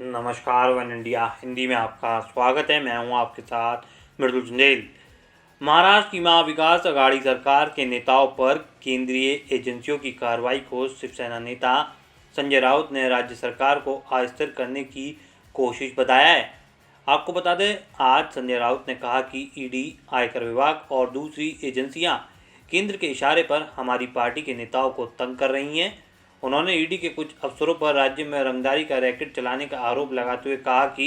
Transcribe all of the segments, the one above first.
नमस्कार one India Hindi में आपका स्वागत है। मैं हूं आपके साथ मृदुल चंदेल। महाराष्ट्र की महाविकास अघाड़ी सरकार के नेताओं पर केंद्रीय एजेंसियों की कार्रवाई को शिवसेना नेता संजय राउत ने राज्य सरकार को अस्थिर करने की कोशिश बताया है। आपको बता दें, आज संजय राउत ने कहा कि ईडी, आयकर विभाग और दूसरी एजेंसियां केंद्र के इशारे पर हमारी पार्टी के नेताओं को तंग कर रही हैं। उन्होंने ईडी के कुछ अफसरों पर राज्य में रंगदारी का रैकेट चलाने का आरोप लगाते हुए कहा कि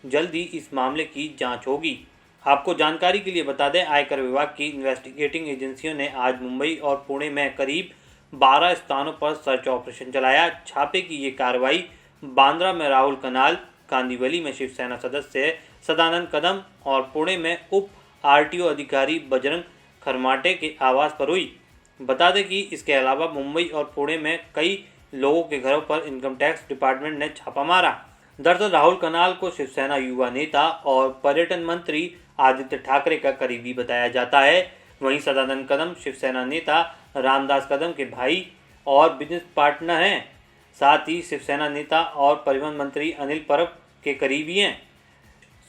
जल्द ही इस मामले की जांच होगी। आपको जानकारी के लिए बता दें, आयकर विभाग की इन्वेस्टिगेटिंग एजेंसियों ने आज मुंबई और पुणे में करीब 12 स्थानों पर सर्च ऑपरेशन चलाया। छापे की ये कार्रवाई बांद्रा में राहुल कनाल, कांदिवली में शिवसेना सदस्य सदानंद कदम और पुणे में उप आरटीओ अधिकारी बजरंग खरमाटे के आवास पर हुई। बता दें कि इसके अलावा मुंबई और पुणे में कई लोगों के घरों पर इनकम टैक्स डिपार्टमेंट ने छापा मारा। दरअसल राहुल कनाल को शिवसेना युवा नेता और पर्यटन मंत्री आदित्य ठाकरे का करीबी बताया जाता है। वहीं सदानंद कदम शिवसेना नेता रामदास कदम के भाई और बिजनेस पार्टनर हैं। साथ ही शिवसेना नेता और परिवहन मंत्री अनिल परब के करीबी हैं।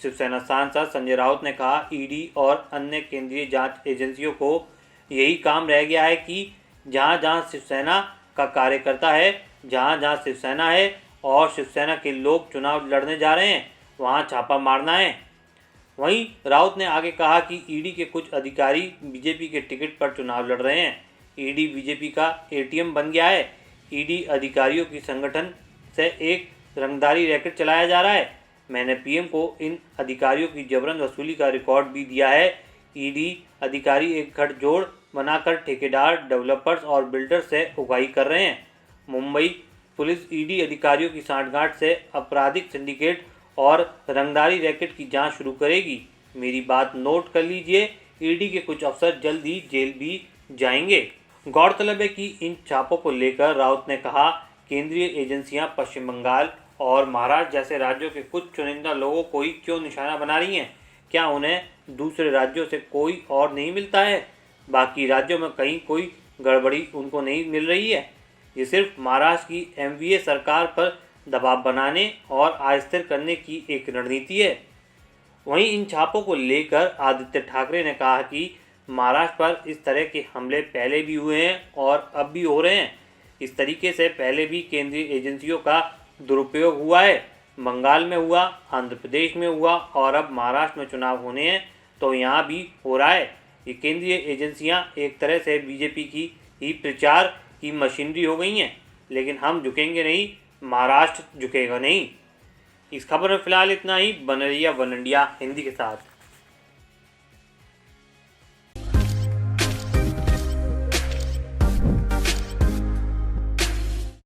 शिवसेना सांसद संजय राउत ने कहा, ईडी और अन्य केंद्रीय जांच एजेंसियों को यही काम रह गया है कि जहां जहां शिवसेना का कार्यकर्ता है, जहां जहां शिवसेना है और शिवसेना के लोग चुनाव लड़ने जा रहे हैं, वहां छापा मारना है। वहीं राउत ने आगे कहा कि ईडी के कुछ अधिकारी बीजेपी के टिकट पर चुनाव लड़ रहे हैं। ईडी बीजेपी का एटीएम बन गया है। ईडी अधिकारियों की संगठन से एक रंगदारी रैकेट चलाया जा रहा है। मैंने पीएम को इन अधिकारियों की जबरन वसूली का रिकॉर्ड भी दिया है। ईडी अधिकारी एक गठजोड़ बनाकर ठेकेदार, डेवलपर्स और बिल्डर्स से उगाही कर रहे हैं। मुंबई पुलिस ईडी अधिकारियों की सांठगांठ से आपराधिक सिंडिकेट और रंगदारी रैकेट की जांच शुरू करेगी। मेरी बात नोट कर लीजिए, ईडी के कुछ अफसर जल्द ही जेल भी जाएंगे। गौरतलब है कि इन छापों को लेकर राउत ने कहा, केंद्रीय एजेंसियां पश्चिम बंगाल और महाराष्ट्र जैसे राज्यों के कुछ चुनिंदा लोगों को ही क्यों निशाना बना रही हैं? क्या उन्हें दूसरे राज्यों से कोई और नहीं मिलता है? बाकी राज्यों में कहीं कोई गड़बड़ी उनको नहीं मिल रही है? ये सिर्फ महाराष्ट्र की एमवीए सरकार पर दबाव बनाने और अस्थिर करने की एक रणनीति है। वहीं इन छापों को लेकर आदित्य ठाकरे ने कहा कि महाराष्ट्र पर इस तरह के हमले पहले भी हुए हैं और अब भी हो रहे हैं। इस तरीके से पहले भी केंद्रीय एजेंसियों का दुरुपयोग हुआ है। बंगाल में हुआ, आंध्र प्रदेश में हुआ और अब महाराष्ट्र में चुनाव होने हैं तो यहाँ भी हो रहा है। ये केंद्रीय एजेंसियां एक तरह से बीजेपी की ही प्रचार की मशीनरी हो गई हैं। लेकिन हम झुकेंगे नहीं, महाराष्ट्र झुकेगा नहीं। इस खबर में फिलहाल इतना ही। बने रहिए वन इंडिया हिंदी के साथ।